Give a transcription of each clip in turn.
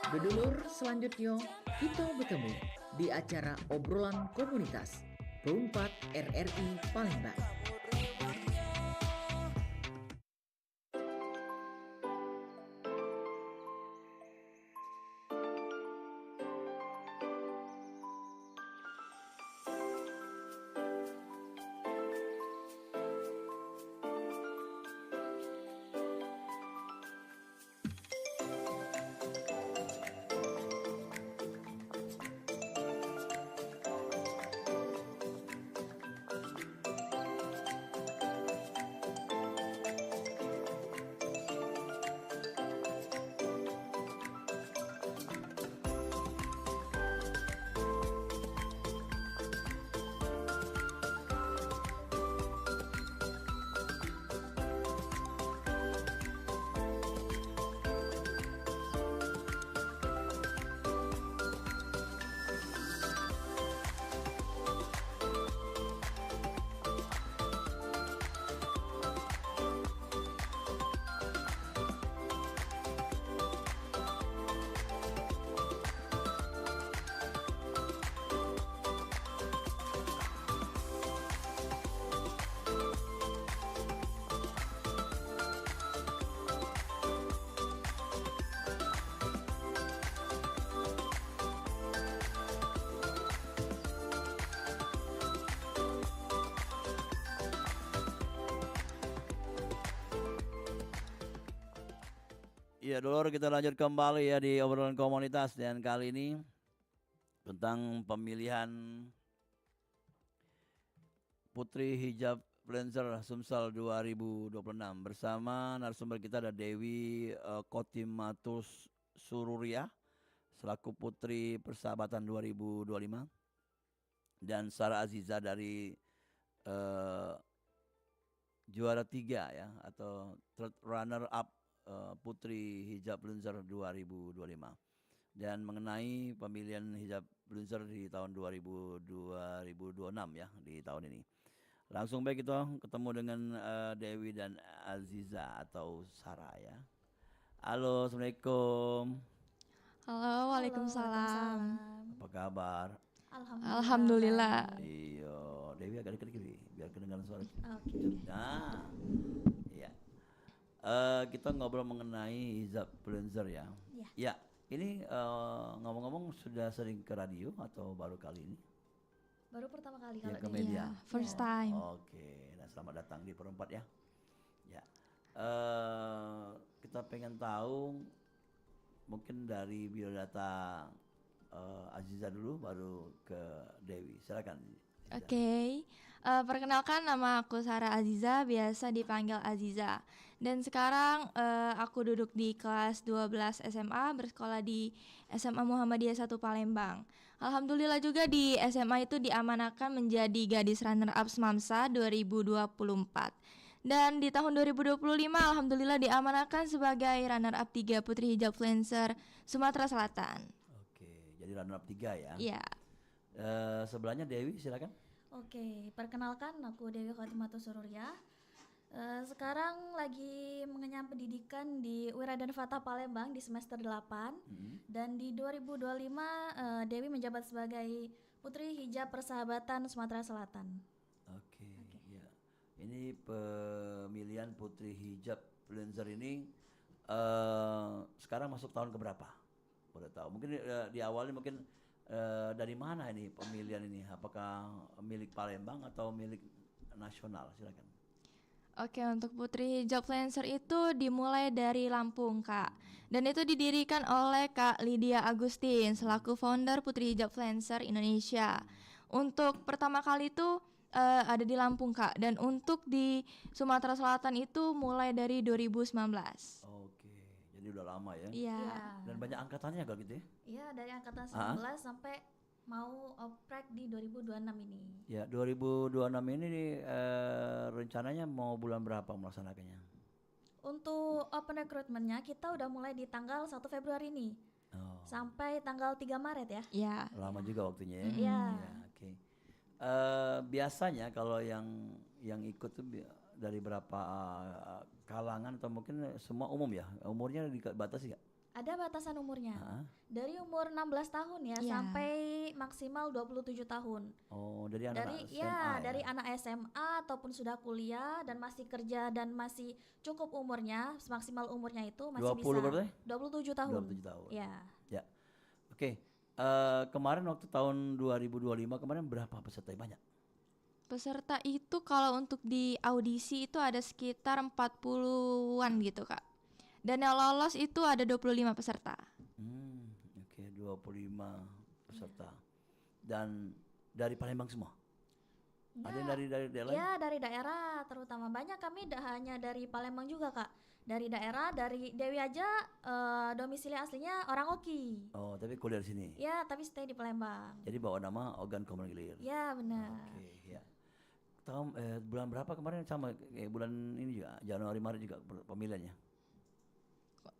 Bedulur selanjutnya kita bertemu di acara obrolan komunitas Pro 4 RRI Palembang. Ya, dulu kita lanjut kembali ya di obrolan komunitas, dan kali ini tentang pemilihan Putri Hijab Influencer Sumsel 2026 bersama narasumber kita ada Dewi Kotimatus Sururia selaku Putri Persahabatan 2025 dan Sarah Aziza dari juara 3 ya atau third runner up Putri Hijab Influencer 2025. Dan mengenai pemilihan hijab influencer di tahun 2026 ya, di tahun ini. Langsung baik kita ketemu dengan Dewi dan Aziza atau Sarah ya. Halo, Assalamualaikum. Halo, waalaikumsalam. Apa kabar? Alhamdulillah. Iya, Dewi agak dekat kiri biar kedengaran suara. Oke. Nah, iya. Kita ngobrol mengenai hijab influencer ya. Iya. Ya, ini ngomong-ngomong sudah sering ke radio atau baru kali ini? Baru pertama kali Ya, kalau ke di media. First time. Oke, nah selamat datang di Pro 4 ya. Ya, kita pengen tahu mungkin dari biodata Aziza dulu, baru ke Dewi. Silakan. Aziza. Oke, perkenalkan nama aku Sarah Aziza, biasa dipanggil Aziza. Dan sekarang aku duduk di kelas 12 SMA, bersekolah di SMA Muhammadiyah 1 Palembang. Alhamdulillah juga di SMA itu diamanakan menjadi gadis runner up Smamsa 2024. Dan di tahun 2025 alhamdulillah diamanakan sebagai runner up 3 Putri Hijab Influencer Sumatera Selatan. Oke, jadi runner up 3 ya. Iya. Sebelahnya Dewi, silakan. Oke, perkenalkan aku Dewi Khotimatus Sururia. Sekarang lagi mengenyam pendidikan di Wiradan Fatah Palembang di semester 8. Dan di 2025 Dewi menjabat sebagai Putri Hijab Persahabatan Sumatera Selatan. Oke. Ya. Ini pemilihan Putri Hijab Influencer ini sekarang masuk tahun keberapa? Boleh tahu? Mungkin di awalnya mungkin dari mana ini pemilihan ini? Apakah milik Palembang atau milik nasional? Silakan. Oke, untuk Putri Hijab Influencer itu dimulai dari Lampung, Kak. Dan itu didirikan oleh Kak Lydia Agustin selaku founder Putri Hijab Influencer Indonesia. Untuk pertama kali itu ada di Lampung, Kak. Dan untuk di Sumatera Selatan itu mulai dari 2019. Oke, jadi udah lama ya. Iya. Dan banyak angkatannya gak gitu ya? Iya, dari angkatan 19 sampai mau oprek di 2026 ini. Ya, 2026 ini rencananya mau bulan berapa melaksanakannya? Untuk open recruitment-nya kita udah mulai di tanggal 1 Februari nih. Oh, Sampai tanggal 3 Maret ya. Iya. lama juga waktunya ya. Iya. Ya, oke. Biasanya kalau yang ikut tuh dari berapa kalangan atau mungkin semua umum ya? Umurnya dibatasi nggak? Ada batasan umurnya. Ah, Dari umur 16 tahun ya Iya. sampai maksimal 27 tahun. oh, dari anak Dari SMA ya. dari anak SMA ataupun sudah kuliah dan masih kerja dan masih cukup umurnya, maksimal umurnya itu masih 20 bisa berarti? 27 tahun. 27 tahun. Ya. Ya. Oke. Kemarin waktu tahun 2025 kemarin berapa peserta? Banyak. Peserta itu kalau untuk di audisi itu ada sekitar 40-an gitu, Kak. Dan yang lolos itu ada 25 peserta. Oke, 25 peserta. Dan dari Palembang semua? Ada yang dari daerah lain? Ya, dari daerah terutama banyak kami hanya dari Palembang juga, Kak. Dari daerah, dari Dewi aja domisili aslinya orang Oki. Oh, tapi kuliah di sini. Ya, tapi stay di Palembang. Jadi bawa nama Ogan Komering Ilir. Ya, benar. Oke, ya. Bulan berapa kemarin sama bulan ini juga Januari Maret juga pemilihannya.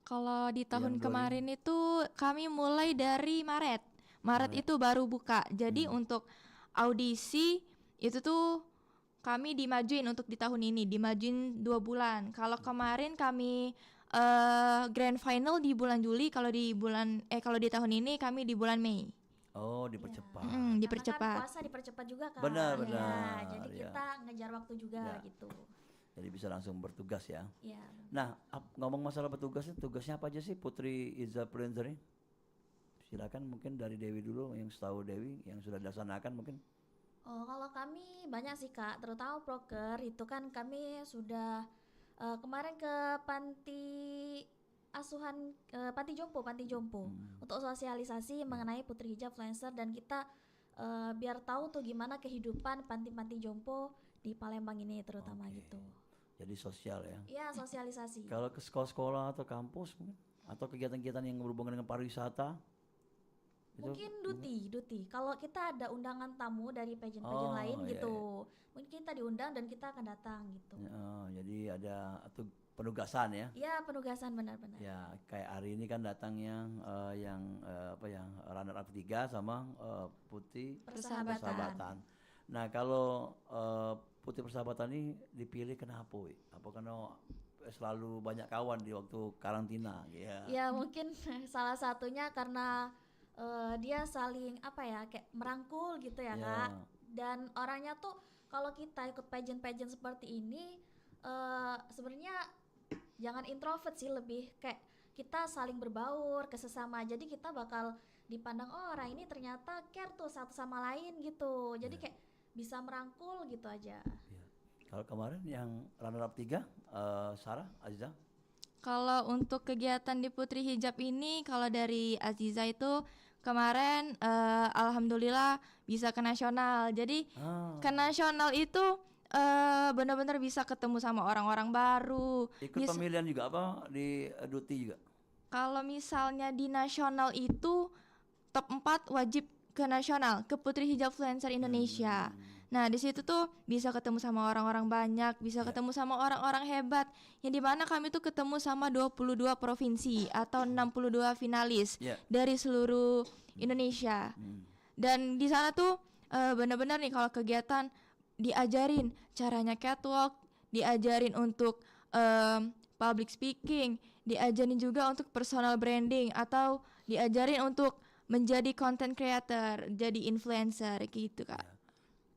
Kalau di tahun Yang 2000. kemarin itu kami mulai dari Maret. Maret itu baru buka. Jadi untuk audisi itu tuh kami dimajuin untuk di tahun ini, dimajuin 2 bulan. Kalau kemarin kami grand final di bulan Juli, kalau di tahun ini kami di bulan Mei. Oh, dipercepat. Mm, Karena kan dipercepat. puasa dipercepat juga kan. Benar, Ya, benar, jadi ya. kita ngejar waktu juga Ya. gitu. Jadi bisa langsung bertugas ya. Ya. Nah, ngomong masalah petugasnya, tugasnya apa aja sih Putri Iza Prinzer ini? Silakan mungkin dari Dewi dulu, yang setahu Dewi yang sudah dilaksanakan mungkin. Oh, kalau kami banyak sih Kak, terutama proker itu kan kami sudah kemarin ke panti asuhan panti jompo untuk sosialisasi mengenai putri hijab influencer dan kita biar tahu tuh gimana kehidupan panti-panti jompo di Palembang ini terutama Oke. gitu. Jadi sosial ya. Iya, sosialisasi. Kalau ke sekolah-sekolah atau kampus mungkin, atau kegiatan-kegiatan yang berhubungan dengan pariwisata. Mungkin duti. Kalau kita ada undangan tamu dari pageant-pageant Oh, lain iya, gitu, mungkin kita diundang dan kita akan datang gitu. Jadi ada penugasan ya. Iya, penugasan benar-benar. Ya, kayak hari ini kan datangnya yang runner up 3 sama Putih Persahabatan. Nah, kalau Putih Persahabatan ini dipilih kenapa, Wi? Apa karena selalu banyak kawan di waktu karantina ya? Ya mungkin salah satunya karena dia saling kayak merangkul gitu ya Ya. Kak. Dan orangnya tuh kalau kita ikut pageant-pageant seperti ini sebenarnya jangan introvert sih, lebih kayak kita saling berbaur ke sesama. Jadi kita bakal dipandang orang ini ternyata care tuh satu sama lain gitu. Jadi kayak bisa merangkul gitu aja. Ya. Kalau kemarin yang runner up 3 Sarah Aziza. Kalau untuk kegiatan di Putri Hijab ini, kalau dari Aziza itu kemarin alhamdulillah bisa ke nasional. Jadi ke nasional itu benar-benar bisa ketemu sama orang-orang baru. Ikut pemilihan juga apa di duti juga? Kalau misalnya di nasional itu top 4 wajib ke nasional, ke Putri Hijab Influencer Indonesia. Nah, di situ tuh bisa ketemu sama orang-orang banyak, bisa ketemu sama orang-orang hebat. Yang dimana kami tuh ketemu sama 22 provinsi atau 62 finalis dari seluruh Indonesia. Dan di sana tuh benar-benar nih kalau kegiatan diajarin caranya catwalk, diajarin untuk public speaking, diajarin juga untuk personal branding atau diajarin untuk menjadi content creator, jadi influencer gitu Kak.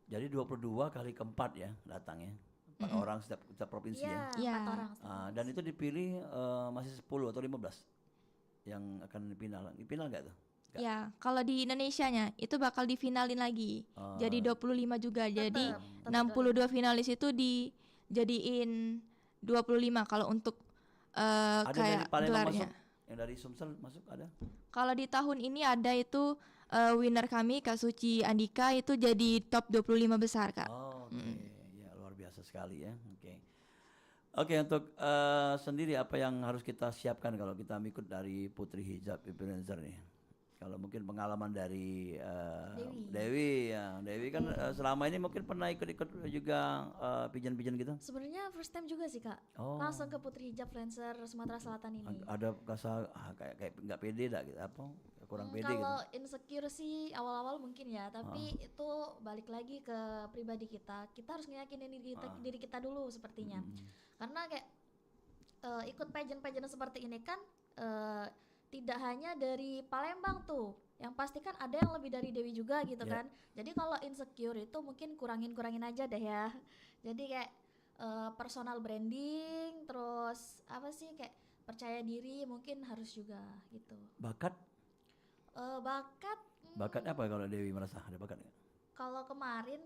Jadi 22 kali keempat ya datangnya. 4 orang setiap provinsi ya. Iya. 4 orang. Dan itu dipilih masih 10 atau 15 yang akan dipinal. Dipinal enggak tuh? Nggak. Ya, kalau di Indonesianya itu bakal difinalin lagi. Jadi 25 juga. Jadi 62 finalis itu dijadiin 25 kalau untuk Ada kayak dari Palembang gelarnya. masuk? Yang dari Sumsel masuk ada? Kalau di tahun ini ada itu winner kami Kak Suci Andika itu jadi top 25 besar Kak. Oh, oke. Ya, luar biasa sekali ya. Oke. Oke, untuk sendiri apa yang harus kita siapkan kalau kita ikut dari Putri Hijab Influencer nih? Kalau mungkin pengalaman dari Dewi ya. Dewi kan selama ini mungkin pernah ikut-ikut juga pigeon-pigeon gitu. Sebenarnya first time juga sih Kak. Oh. Langsung ke Putri Hijab Influencer Sumatera Selatan ini. Ada rasa kayak nggak pede dah gitu apa? Kurang pede gitu. Kalau insecure sih awal-awal mungkin ya, tapi itu balik lagi ke pribadi kita. Kita harus ngeyakinin diri kita dulu sepertinya. Karena kayak ikut pageant-pageant seperti ini kan tidak hanya dari Palembang tuh, yang pasti kan ada yang lebih dari Dewi juga gitu Ya. kan. Jadi kalau insecure itu mungkin kurangin aja deh ya. Jadi kayak personal branding, terus apa sih kayak percaya diri mungkin harus juga gitu. Bakat, Bakat, bakat apa kalau Dewi merasa ada bakat nggak? kalau kemarin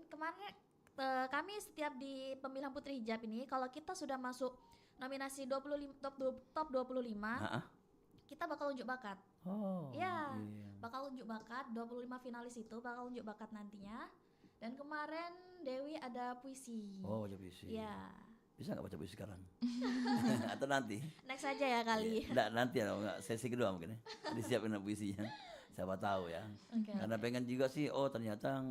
kami setiap di pemilihan Putri Hijab ini kalau kita sudah masuk nominasi 25 top 25, Ah, ah. kita bakal unjuk bakat. Oh, Ya, iya. bakal unjuk bakat 25 finalis itu bakal unjuk bakat nantinya. Dan kemarin Dewi ada puisi. Oh, baca puisi. Ya, Bisa nggak baca puisi sekarang? Atau nanti? next aja ya kali. Nggak, nanti ya, nggak, sesi kedua mungkin ya. Disiapin puisinya. Siapa tahu ya. Oke. Karena pengen juga sih, oh ternyata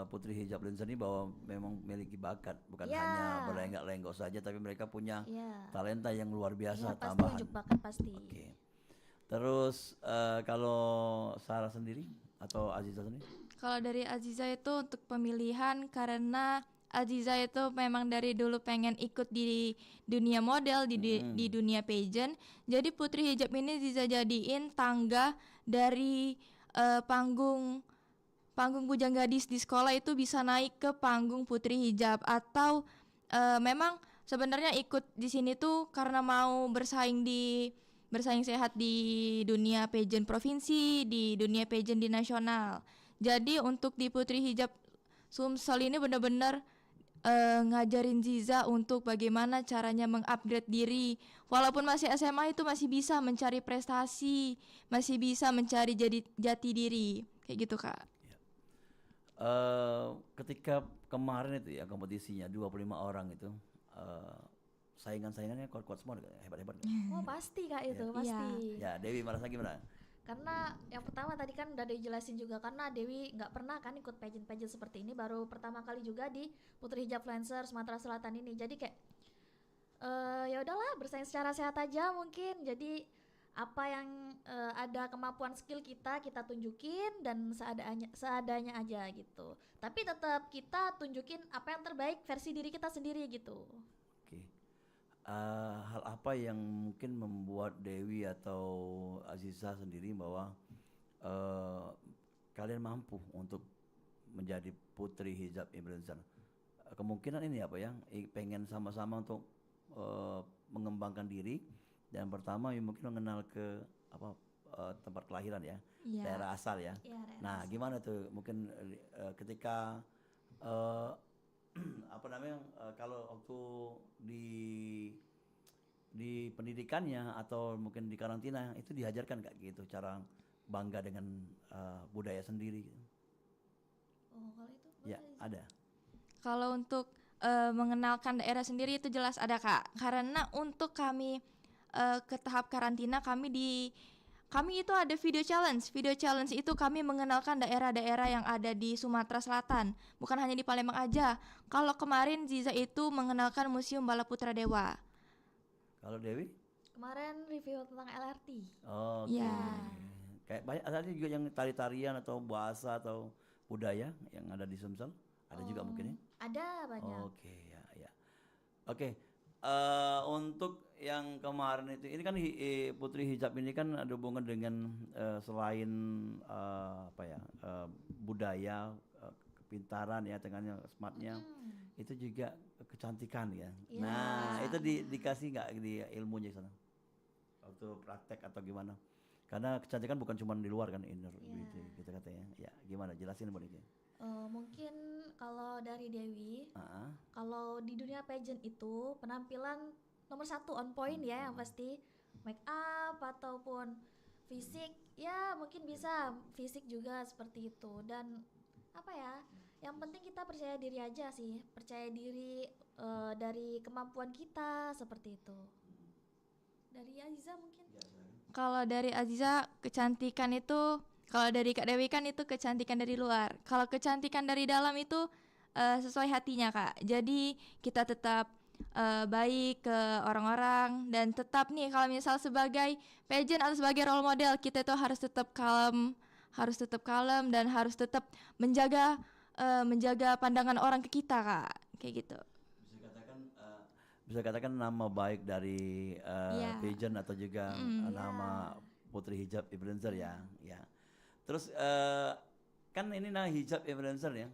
Putri Hijab Lenser ini bahwa memang memiliki bakat, bukan Ya. hanya berlenggak-lenggok saja, tapi mereka punya Ya. talenta yang luar biasa, Ya, pasti tambahan. unjuk bakat pasti. Oke. Terus kalau Sarah sendiri atau Aziza sendiri? Kalau dari Aziza itu untuk pemilihan karena Aziza itu memang dari dulu pengen ikut di dunia model, di dunia pageant. Jadi Putri Hijab ini Aziza jadiin tangga dari panggung bujang gadis di sekolah itu bisa naik ke panggung Putri Hijab, atau memang sebenarnya ikut di sini tuh karena mau bersaing sehat di dunia pageant provinsi, di dunia pageant di nasional. Jadi untuk di Putri Hijab Sumsel ini benar-benar ngajarin Ziza untuk bagaimana caranya mengupgrade diri. Walaupun masih SMA itu masih bisa mencari prestasi, masih bisa mencari jati diri. Kayak gitu, Kak. Ketika kemarin itu ya kompetisinya 25 orang itu, saingan-saingannya kuat-kuat semua, hebat-hebat. Oh, pasti Kak itu, Iya. pasti. Ya, Dewi merasa gimana? Karena yang pertama tadi kan udah dijelasin juga, karena Dewi nggak pernah kan ikut pageant seperti ini, baru pertama kali juga di Putri Hijab Lancer Sumatera Selatan ini. Jadi kayak ya udahlah, bersaing secara sehat aja mungkin. Jadi apa yang ada kemampuan skill kita tunjukin dan seadanya aja gitu. Tapi tetap kita tunjukin apa yang terbaik versi diri kita sendiri gitu. Oke. Hal apa yang mungkin membuat Dewi atau Aziza sendiri bahwa kalian mampu untuk menjadi Putri Hijab Influencer? Kemungkinan ini apa ya? Pengen sama-sama untuk mengembangkan diri, dan pertama ya mungkin mengenal ke tempat kelahiran ya, Iya. daerah asal ya. Ya, Nah, gimana tuh mungkin ketika apa namanya kalau waktu di pendidikannya atau mungkin di karantina itu diajarkan kayak gitu cara bangga dengan budaya sendiri? Oh, kalau itu Ya, ada. Kalau untuk mengenalkan daerah sendiri itu jelas ada, Kak. Karena untuk kami ke tahap karantina kami itu ada video challenge. Video challenge itu kami mengenalkan daerah-daerah yang ada di Sumatera Selatan, bukan hanya di Palembang aja. Kalau kemarin Ziza itu mengenalkan Museum Bala Putra Dewa. Kalau Dewi? kemarin review tentang LRT. Oke. Ya. Kayak banyak ada juga yang tari-tarian atau bahasa atau budaya yang ada di Sumsel. Ada juga mungkin ya? Ada banyak. Oke, ya, ya. Oke, untuk yang kemarin itu, ini kan Putri Hijab ini kan ada hubungan dengan selain apa ya budaya, kepintaran ya, dengan smartnya, itu juga kecantikan ya. Iya. Nah, itu dikasih nggak di ilmunya di sana? Waktu praktek atau gimana? Karena kecantikan bukan cuma di luar kan, inner beauty kita katanya. Ya, gimana? Jelasin boleh ya. Mungkin kalau dari Dewi, Ah, kalau di dunia pageant itu penampilan nomor satu on point ya, yang pasti make up ataupun fisik, ya mungkin bisa fisik juga seperti itu. Dan apa ya, yang penting kita percaya diri aja sih, percaya diri dari kemampuan kita seperti itu. Dari Aziza mungkin. Kalau dari Aziza kecantikan itu, kalau dari Kak Dewi kan itu kecantikan dari luar. Kalau kecantikan dari dalam itu sesuai hatinya, Kak. Jadi kita tetap baik ke orang-orang, dan tetap nih kalau misal sebagai pageant atau sebagai role model, kita itu harus tetap kalem dan harus tetap menjaga pandangan orang ke kita, Kak. Kayak gitu. bisa katakan nama baik dari Iya. pageant atau juga nama putri hijab influencer ya. Ya. Terus kan ini hijab influencer ya,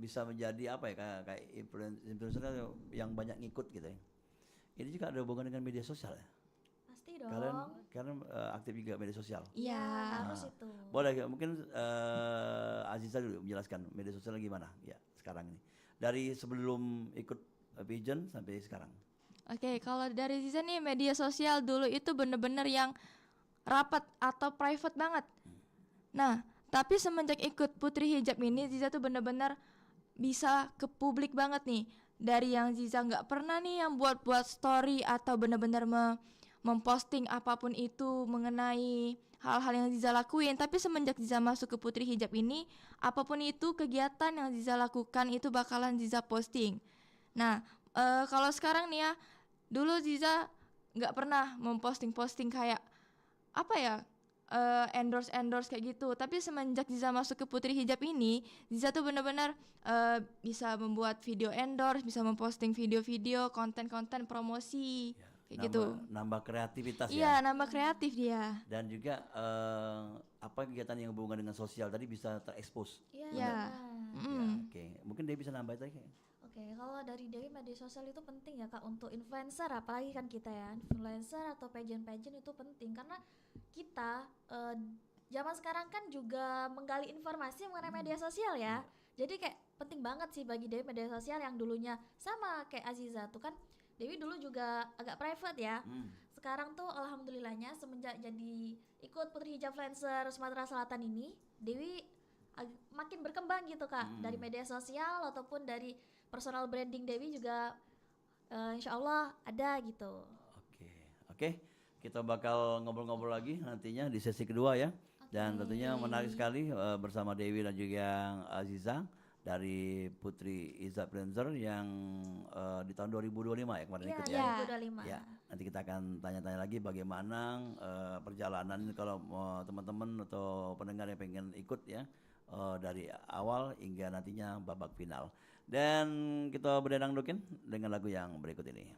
bisa menjadi apa ya, kayak influencer yang banyak ngikut gitu ya. Ini juga ada hubungan dengan media sosial ya. Pasti dong. Kalian aktif juga media sosial. Iya, Iya. harus itu. Boleh mungkin Aziza dulu menjelaskan media sosial gimana ya sekarang ini. Dari sebelum ikut Vision sampai sekarang. Oke, kalau dari Ziza nih media sosial dulu itu bener-bener yang rapat atau private banget. Nah, tapi semenjak ikut Putri Hijab ini Ziza tuh bener-bener bisa ke publik banget nih. Dari yang Ziza nggak pernah nih yang buat-buat story atau bener-bener memposting apapun itu mengenai hal-hal yang Ziza lakuin. Tapi semenjak Ziza masuk ke Putri Hijab ini, apapun itu kegiatan yang Ziza lakukan itu bakalan Ziza posting. Nah, kalau sekarang nih ya, dulu Ziza nggak pernah memposting-posting kayak apa ya, endorse kayak gitu. Tapi semenjak Ziza masuk ke Putri Hijab ini, Ziza tuh benar-benar bisa membuat video endorse, bisa memposting video-video, konten-konten promosi kayak gitu. Nambah kreativitas Iya, ya. nambah kreatif dia. Dan juga apa kegiatan yang berhubungan dengan sosial tadi bisa terekspos. Iya. Iya. benar. Ya, oke. Mungkin dia bisa nambah tadi. Oke, kalau dari Dewi media sosial itu penting ya Kak untuk influencer, apalagi kan kita ya influencer atau pageant itu penting karena kita zaman sekarang kan juga menggali informasi mengenai media sosial ya. Jadi kayak penting banget sih bagi Dewi media sosial yang dulunya sama kayak Aziza tuh kan. Dewi dulu juga agak private ya. Sekarang tuh alhamdulillahnya semenjak jadi ikut Putri Hijab Influencer Sumatera Selatan ini, Dewi makin berkembang gitu Kak, dari media sosial ataupun dari personal branding Dewi juga insya Allah ada gitu. Oke. Kita bakal ngobrol-ngobrol lagi nantinya di sesi kedua ya. Dan tentunya menarik sekali bersama Dewi dan juga Aziza dari Putri Hijab Influencer yang di tahun 2025 ya kemarin Iya, ikut ya. Iya. 2025. Ya, nanti kita akan tanya-tanya lagi bagaimana perjalanan kalau teman-teman atau pendengar yang pengen ikut ya dari awal hingga nantinya babak final. Dan kita berdendang dukin dengan lagu yang berikut ini.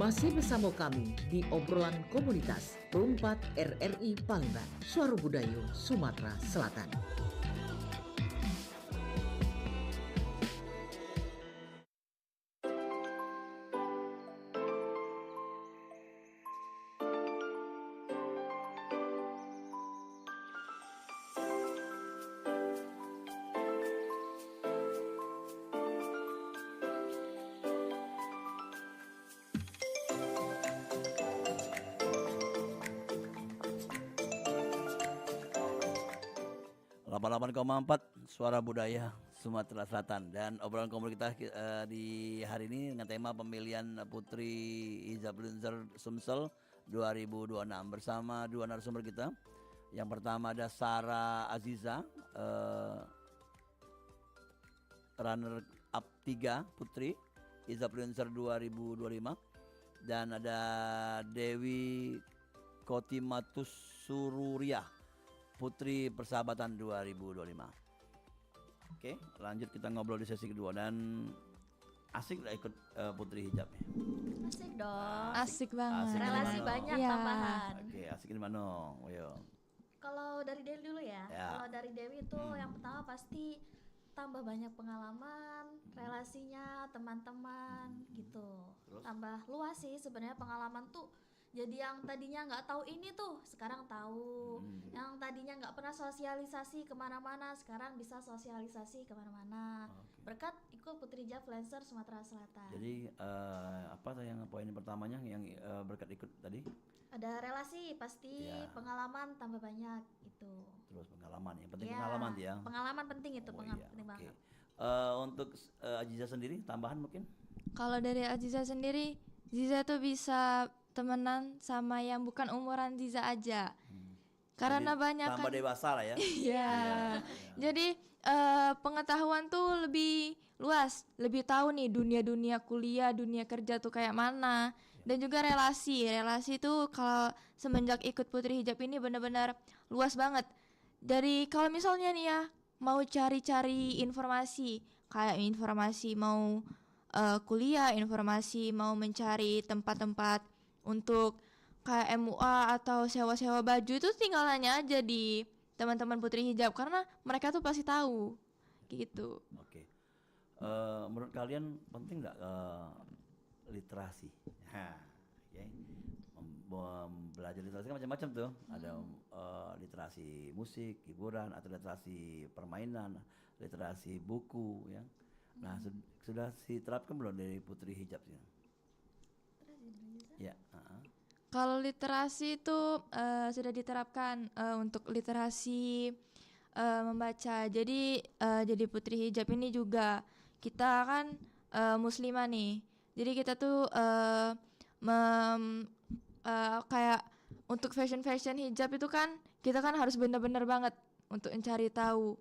Masih bersama kami di obrolan komunitas Perumpat RRI Palembang, Suara Budaya Sumatera Selatan. empat Suara Budaya Sumatera Selatan, dan obrolan komunitas di hari ini dengan tema pemilihan Putri Hijab Lunzer Sumsel 2026 bersama dua narasumber kita. Yang pertama ada Sarah Aziza, runner up 3 Putri Hijab Lunzer 2025, dan ada Dewi Kotimatus Sururiah Putri Persahabatan 2025. Oke, lanjut kita ngobrol di sesi kedua, dan asik lah ikut Putri Hijabnya. Asik dong. Asik banget. Asik Relasi gimana? banyak Iya. tambahan. Oke, asik di mana? Ayo. Kalau dari Dewi dulu ya. Ya. Kalau dari Dewi itu yang pertama pasti tambah banyak pengalaman, relasinya, teman-teman gitu. Terus? Tambah luas sih sebenarnya pengalaman tuh. Jadi yang tadinya nggak tahu ini tuh sekarang tahu. Yang tadinya nggak pernah sosialisasi kemana-mana sekarang bisa sosialisasi kemana-mana. Oke. Berkat ikut Putri Hijab Lancer Sumatera Selatan. Jadi apa yang poin pertamanya yang berkat ikut tadi? Ada relasi pasti, Ya. pengalaman tambah banyak itu. Terus pengalaman, yang penting Ya, pengalaman ya. Pengalaman penting itu, Oh, penting iya, oke. banget. Untuk Aziza sendiri tambahan mungkin? Kalau dari Aziza sendiri, Ziza tuh bisa temenan sama yang bukan umuran Ziza aja. Karena Jadi banyak tambah kan. dewasa lah ya. Iya. Iya. Jadi pengetahuan tuh lebih luas, lebih tahu nih dunia-dunia kuliah, dunia kerja tuh kayak mana. Dan juga relasi tuh kalau semenjak ikut Putri Hijab ini benar-benar luas banget. Dari kalau misalnya nih ya mau cari-cari informasi, kayak informasi mau kuliah, informasi mau mencari tempat-tempat untuk kayak MUA atau sewa-sewa baju, itu tinggal nanya aja di teman-teman Putri Hijab karena mereka tuh pasti tahu gitu. Oke. Menurut kalian penting nggak literasi? Nah, oke. Belajar literasi kan macam-macam tuh. Ada literasi musik, hiburan, atau literasi permainan, literasi buku, ya. Nah, sudah diterapkan belum dari Putri Hijab sih? Ya. Kalau literasi itu sudah diterapkan untuk literasi membaca. Jadi Putri Hijab ini juga kita kan muslimah nih. Jadi kita tuh kayak untuk fashion hijab itu kan kita kan harus benar-benar banget untuk mencari tahu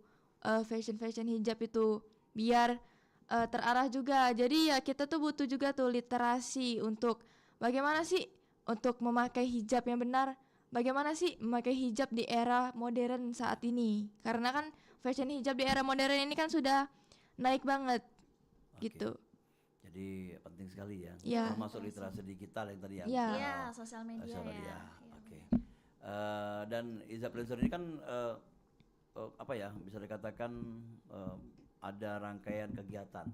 fashion hijab itu biar terarah juga. Jadi ya kita tuh butuh juga tuh literasi untuk bagaimana sih untuk memakai hijab yang benar. Bagaimana sih memakai hijab di era modern saat ini? Karena kan fashion hijab di era modern ini kan sudah naik banget. Oke. Gitu. Jadi penting sekali ya. Iya. Termasuk literasi digital yang tadi ya. Iya. Iya, sosial media Sosial ya. media. Iya, Oke. benar. Dan Hijab Lancer ini kan apa ya, bisa dikatakan ada rangkaian kegiatan.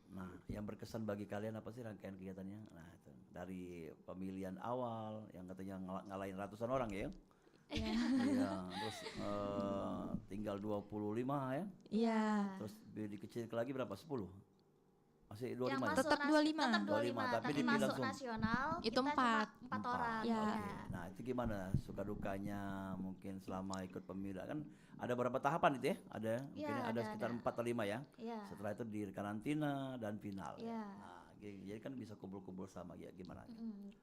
Nah, yang berkesan bagi kalian apa sih rangkaian kegiatannya? Nah, itu dari pemilihan awal yang katanya ngalahin ratusan orang ya. Iya, terus tinggal 25 ya. Iya. Terus dikecil lagi berapa? 10. Masih Yang 25 ya? masuk Tetap 25. tetap 25, 25, tapi tapi dipilih masuk langsung. nasional Itu kita cuma 4. 4 orang. Ya. Oke. Nah, itu gimana suka dukanya mungkin selama ikut pemilu kan ada beberapa tahapan itu ya? Ada mungkin Iya, ada ada, sekitar ada. 4 atau 5 ya. Iya. Setelah itu di karantina dan final. Iya. Nah, jadi kan bisa kumpul-kumpul sama ya gimana?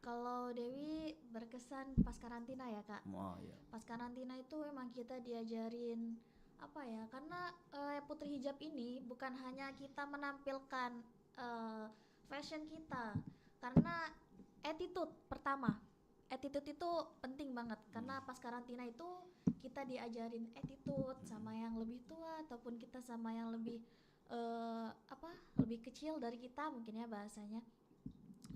Kalau Dewi berkesan pas karantina ya, Kak. Oh iya. Pas karantina itu memang kita diajarin apa ya? Karena Putri Hijab ini bukan hanya kita menampilkan fashion kita, karena attitude pertama. Attitude itu penting banget karena pas karantina itu kita diajarin attitude sama yang lebih tua ataupun kita sama yang lebih lebih kecil dari kita mungkin ya bahasanya.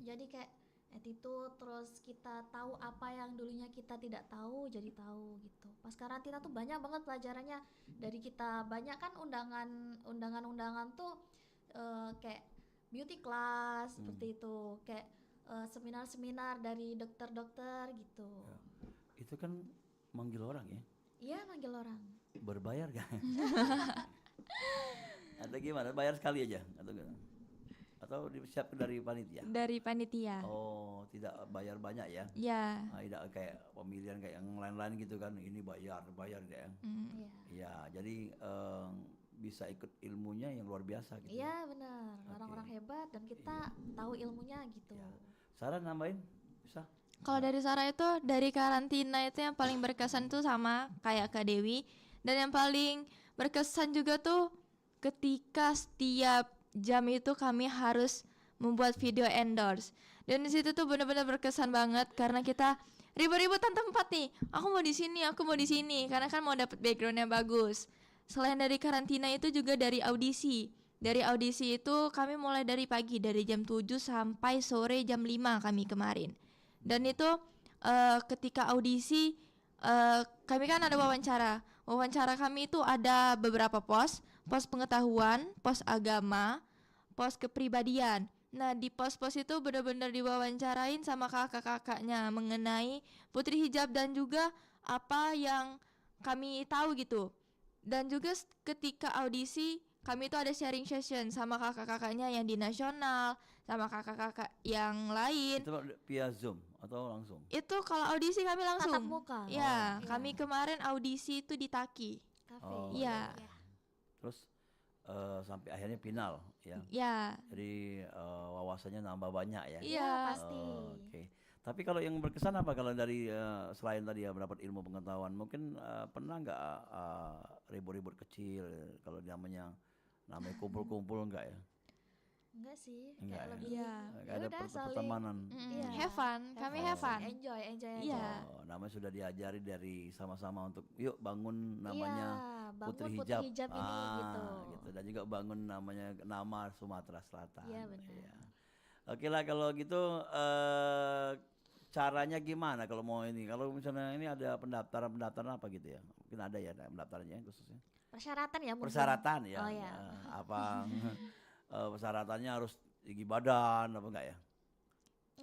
Jadi kayak attitude, terus kita tahu apa yang dulunya kita tidak tahu jadi tahu gitu. Pas karantina tuh banyak banget pelajarannya. Dari kita banyak kan undangan tuh kayak beauty class seperti itu, kayak seminar-seminar dari dokter-dokter gitu. Ya. Itu kan manggil orang ya, Iya, manggil orang. berbayar kan? Atau gimana? Bayar sekali aja atau gimana? Atau disiapkan dari panitia? Dari panitia. Oh, tidak bayar banyak ya? Ya. Tidak kayak pemilihan kayak yang lain-lain gitu kan? Ini bayar ya. Iya. Ya, jadi bisa ikut ilmunya yang luar biasa gitu. Iya, benar. Orang-orang hebat dan kita tahu ilmunya gitu. Ya. Sarah nambahin bisa? Kalau dari Sarah itu dari karantina itu yang paling berkesan tuh sama kayak Kak Dewi, dan yang paling berkesan juga tuh ketika setiap jam itu kami harus membuat video endorse, dan di situ tuh benar-benar berkesan banget karena kita ribut-ributan tempat nih, aku mau di sini karena kan mau dapet background yang bagus. Selain dari karantina itu juga dari audisi itu kami mulai dari pagi, dari jam 7 sampai sore jam 5 kami kemarin. Dan itu ketika audisi kami kan ada wawancara kami itu ada beberapa pos pengetahuan, pos agama, pos kepribadian. Nah di pos-pos itu benar-benar diwawancarain sama kakak-kakaknya mengenai putri hijab dan juga apa yang kami tahu gitu. Dan juga ketika audisi kami itu ada sharing session sama kakak-kakaknya yang di nasional, sama kakak-kakak yang lain. Itu via Zoom atau langsung? Itu kalau audisi kami langsung. Tatap muka. Ya, Oh, kami kemarin audisi itu di Taki. Cafe. Oh, Iya. Terus sampai akhirnya final ya. Ya. Jadi wawasannya nambah banyak ya. Iya. Pasti. Oke. Tapi kalau yang berkesan apa kalau dari selain tadi ya mendapat ilmu pengetahuan, mungkin pernah nggak ribut-ribut kecil kalau namanya kumpul-kumpul enggak ya? Enggak sih, Enggak kayak ya? lebih Iya. Kayak ada udah saling pertemanan. Iya. Have fun, kami have fun. Enjoy aja. Iya. Oh, namanya sudah diajari dari sama-sama untuk yuk bangun namanya bangun Putri Putri Hijab, Hijab ini gitu. Dan juga bangun namanya nama Sumatera Selatan. Iya, benar. Iya. Oke lah kalau gitu caranya gimana kalau mau ini? Kalau misalnya ini ada pendaftaran apa gitu ya? Mungkin ada ya pendaftarannya khususnya. Persyaratan ya mungkin. Persyaratan ya. Oh ya. Apa persyaratannya harus tinggi badan apa enggak ya?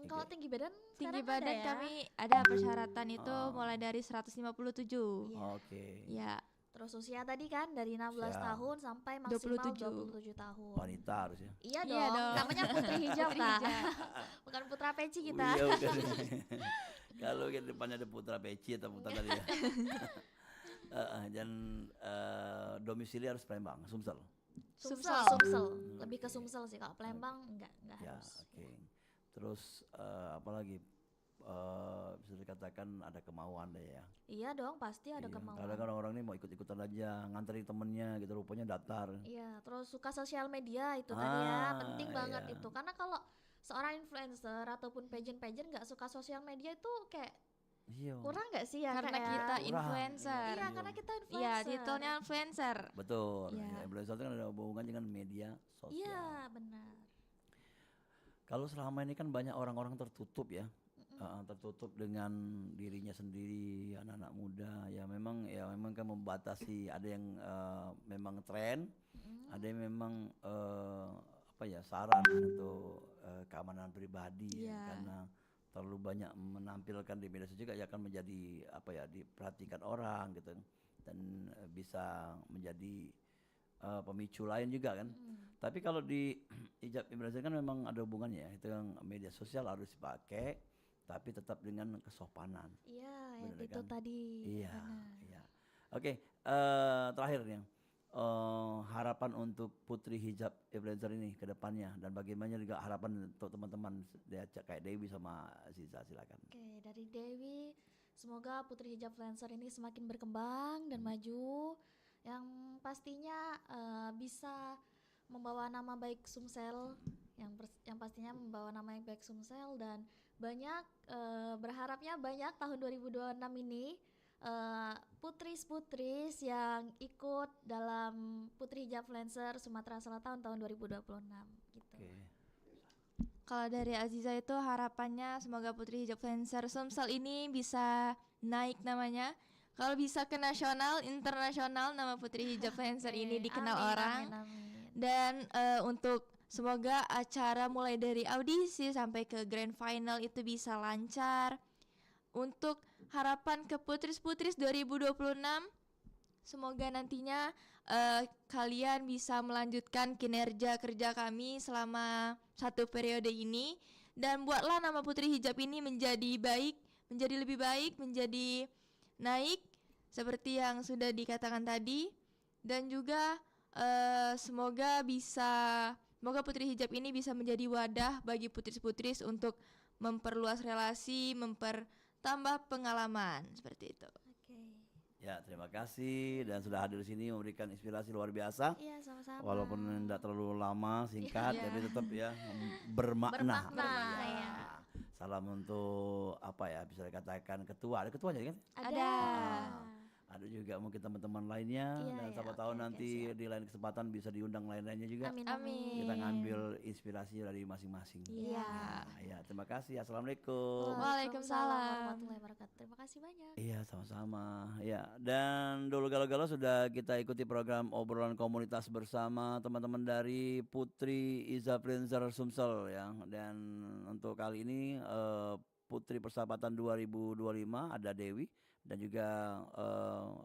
Kalau tinggi badan Tinggi sekarang badan ada ya? kami ada persyaratan itu Oh. mulai dari 157. Iya. Oke. Ya. Terus usia tadi kan dari 16 Usia. tahun sampai maksimal 27. 27 tahun. Wanita harus ya. Iya Iya dong. dong. Namanya Putri Hijab Putri Kak. hijab. Bukan Putra Peci kita. Iya, bukan. Kalau ke depannya ada Putra Peci atau Putra tadi ya. Dan domisili harus Palembang, Sumsel. Sumsel. Lebih ke Sumsel sih, kalau Palembang enggak Ya, harus. oke. Terus apalagi bisa dikatakan ada kemauan deh ya. Iya dong, pasti ada Iya, kemauan. kadang kan orang ini mau ikut-ikutan aja, nganterin temennya gitu, rupanya daftar. Iya, terus suka sosial media itu tadi ya, penting banget iya. itu. Karena kalau seorang influencer ataupun pageant nggak suka sosial media itu kayak Iya. kurang nggak sih ya? Karena Kak, ya? kita Kurang. influencer. Iya, karena kita influencer. Iya, titelnya influencer. Betul. Iya. Ya, influencer itu kan ada hubungan dengan media sosial. Iya, benar. Kalau selama ini kan banyak orang-orang tertutup ya. Tertutup dengan dirinya sendiri, anak-anak muda ya memang kan membatasi, ada yang memang tren, ada yang memang saran untuk keamanan pribadi ya, Iya. karena terlalu banyak menampilkan di media sosial juga ya akan menjadi diperhatikan orang gitu, dan bisa menjadi pemicu lain juga kan. Tapi kalau di hijab Indonesia kan memang ada hubungannya ya, itu yang media sosial harus dipakai tapi tetap dengan kesopanan. Iya, Bener itu kan? tadi. Iya, Benar. iya. Oke, terakhir nih, harapan untuk Putri Hijab Influencer ini ke depannya, dan bagaimana juga harapan untuk teman-teman kayak Dewi sama Aziza, silakan. Oke, dari Dewi, semoga Putri Hijab Influencer ini semakin berkembang dan maju, yang pastinya bisa membawa nama baik Sumsel, yang pastinya membawa nama yang baik Sumsel, dan berharapnya banyak tahun 2026 ini putris-putris yang ikut dalam Putri Hijab Influencer Sumatera Selatan tahun 2026 gitu. Oke. Kalau dari Aziza itu harapannya semoga Putri Hijab Flancer Sumsel ini bisa naik namanya. Kalau bisa ke nasional, internasional, nama Putri Hijab Flancer ini dikenal Amin, orang. amin, amin. Dan untuk semoga acara mulai dari audisi sampai ke grand final itu bisa lancar. Untuk harapan ke Putris-Putris 2026, semoga nantinya kalian bisa melanjutkan kinerja kerja kami selama 1 periode ini. Dan buatlah nama Putri Hijab ini menjadi baik, menjadi lebih baik, menjadi naik seperti yang sudah dikatakan tadi. Dan juga semoga Putri Hijab ini bisa menjadi wadah bagi putris-putris untuk memperluas relasi, mempertambah pengalaman seperti itu. Oke. Ya, terima kasih dan sudah hadir di sini memberikan inspirasi luar biasa. Iya, sama-sama. Walaupun tidak terlalu lama, singkat, Iya. tapi tetap ya bermakna. Bermakna, ya. Salam untuk apa ya, bisa dikatakan ketua. Ada ketuanya kan? Ada. Ada juga mungkin teman-teman lainnya, Iya, dan iya, siapa oke, tahu oke, nanti siap. di lain kesempatan bisa diundang lain-lainnya juga. Amin, Amin. Kita ngambil inspirasi dari masing-masing. Iya. Nah, ya, terima kasih. Assalamualaikum. Waalaikumsalam. warahmatullahi wabarakatuh. Terima kasih banyak. Iya, sama-sama. Ya, dan dulu galau-galau sudah kita ikuti program obrolan komunitas bersama teman-teman dari Putri Hijab Flancer Sumsel ya. Dan untuk kali ini Putri Persahabatan 2025 ada Dewi dan juga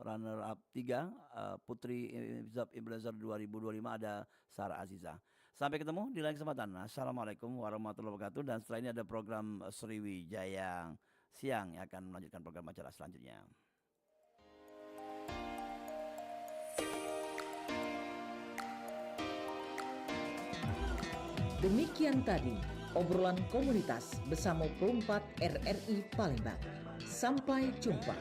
runner up 3 Putri Hijab Flancer 2025 ada Sarah Aziza. Sampai ketemu di lain kesempatan. Assalamualaikum warahmatullahi wabarakatuh. Dan setelah ini ada program Sriwijaya Siang yang akan melanjutkan program acara selanjutnya. Demikian tadi obrolan komunitas bersama Perumpat RRI Palembang. Sampai jumpa.